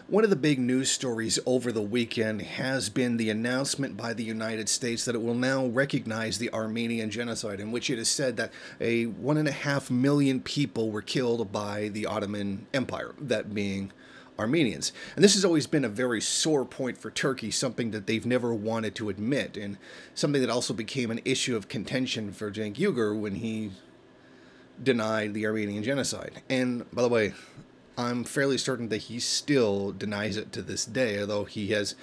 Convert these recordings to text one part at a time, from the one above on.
One of the big news stories over the weekend has been the announcement by the United States that it will now recognize the Armenian genocide, in which it is said that 1.5 million people were killed by the Ottoman Empire, that being Armenians. And this has always been a very sore point for Turkey, something that they've never wanted to admit, and something that also became an issue of contention for Cenk Uygur when he denied the Armenian genocide. And, by the way, I'm fairly certain that he still denies it to this day, although he has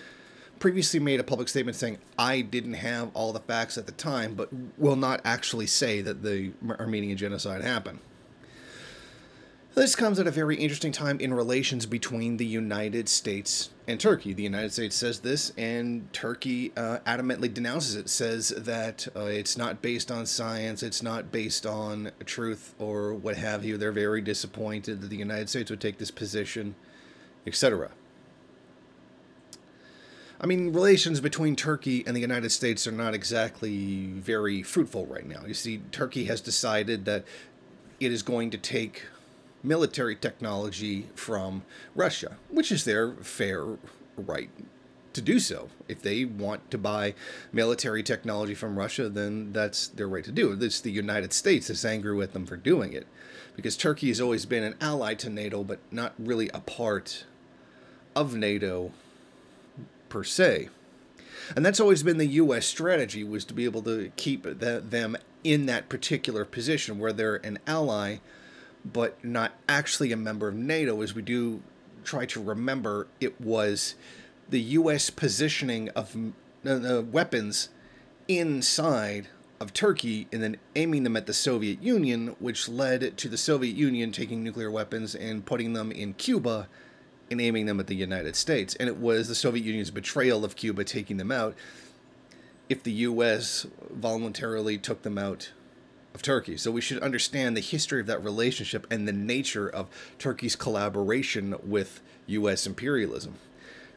previously made a public statement saying, I didn't have all the facts at the time, but will not actually say that the Armenian genocide happened. This comes at a very interesting time in relations between the United States and Turkey. The United States says this, and Turkey adamantly denounces it, says that it's not based on science, it's not based on truth, or what have you. They're very disappointed that the United States would take this position, etc. I mean, relations between Turkey and the United States are not exactly very fruitful right now. You see, Turkey has decided that it is going to take military technology from Russia, which is their fair right to do so. If they want to buy military technology from Russia, then that's their right to do it. It's the United States that's angry with them for doing it, because Turkey has always been an ally to NATO, but not really a part of NATO per se. And that's always been the U.S. strategy, was to be able to keep them in that particular position where they're an ally but not actually a member of NATO. As we do try to remember, it was the U.S. positioning of weapons inside of Turkey and then aiming them at the Soviet Union, which led to the Soviet Union taking nuclear weapons and putting them in Cuba and aiming them at the United States. And it was the Soviet Union's betrayal of Cuba taking them out if the U.S. voluntarily took them out of Turkey. So we should understand the history of that relationship and the nature of Turkey's collaboration with U.S. imperialism.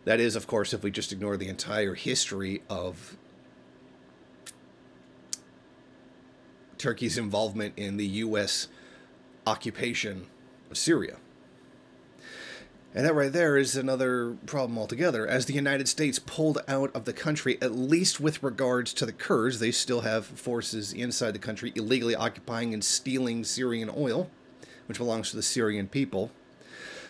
That is, of course, if we just ignore the entire history of Turkey's involvement in the U.S. occupation of Syria. And that right there is another problem altogether. As the United States pulled out of the country, at least with regards to the Kurds, they still have forces inside the country illegally occupying and stealing Syrian oil, which belongs to the Syrian people.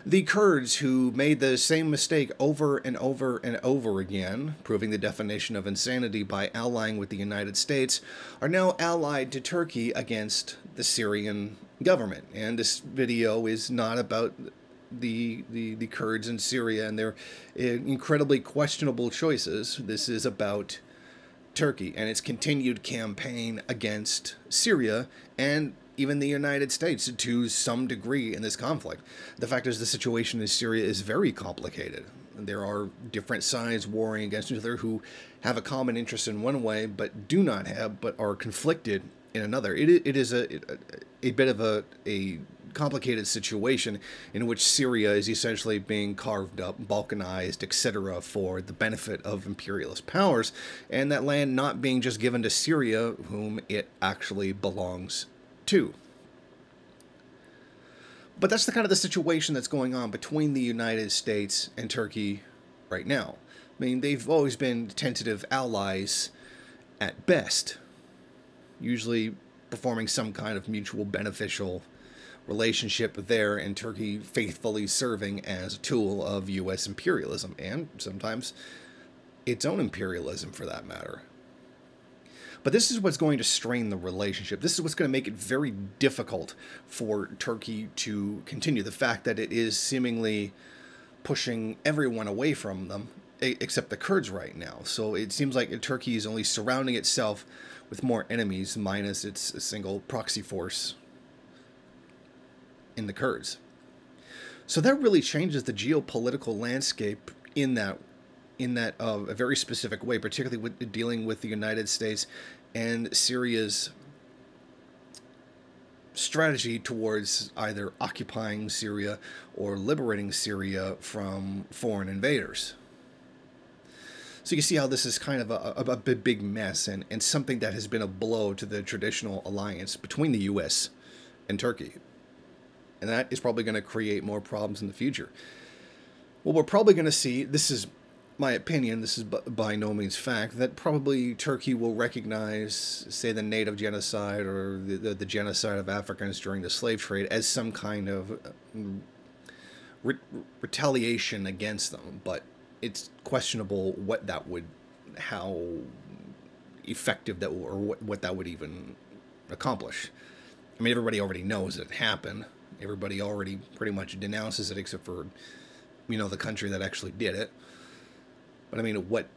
The Kurds, who made the same mistake over and over and over again, proving the definition of insanity by allying with the United States, are now allied to Turkey against the Syrian government. And this video is not about the Kurds in Syria and their incredibly questionable choices. This is about Turkey and its continued campaign against Syria and even the United States to some degree in this conflict. The fact is, the situation in Syria is very complicated. There are different sides warring against each other who have a common interest in one way but do not have, but are conflicted in another. It is a bit of a complicated situation in which Syria is essentially being carved up, balkanized, etc. for the benefit of imperialist powers, and that land not being just given to Syria, whom it actually belongs to. But that's the kind of the situation that's going on between the United States and Turkey right now. I mean, they've always been tentative allies at best, usually performing some kind of mutual beneficial relationship there, and Turkey faithfully serving as a tool of U.S. imperialism, and sometimes its own imperialism for that matter. But this is what's going to strain the relationship. This is what's going to make it very difficult for Turkey to continue. The fact that it is seemingly pushing everyone away from them, except the Kurds right now. So it seems like Turkey is only surrounding itself with more enemies, minus its single proxy force in the Kurds. So that really changes the geopolitical landscape in that a very specific way, particularly with dealing with the United States and Syria's strategy towards either occupying Syria or liberating Syria from foreign invaders. So you see how this is kind of a big mess, and something that has been a blow to the traditional alliance between the U.S. and Turkey. And that is probably going to create more problems in the future. Well, we're probably going to see, this is my opinion, this is by no means fact, that probably Turkey will recognize, say, the native genocide or the genocide of Africans during the slave trade as some kind of retaliation against them. But it's questionable what that would, how effective that, or what that would even accomplish. I mean, everybody already knows it happened. Everybody already pretty much denounces it, except for, the country that actually did it. But I mean, what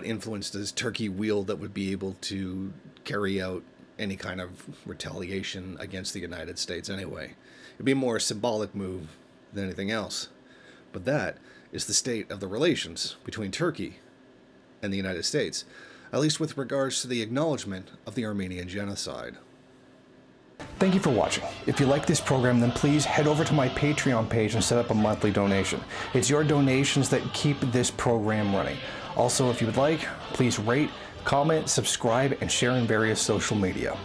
influence does Turkey wield that would be able to carry out any kind of retaliation against the United States anyway? It'd be more a symbolic move than anything else. But that is the state of the relations between Turkey and the United States, at least with regards to the acknowledgement of the Armenian genocide. Thank you for watching. If you like this program, then please head over to my Patreon page and set up a monthly donation. It's your donations that keep this program running. Also, if you would like, please rate, comment, subscribe, and share in various social media.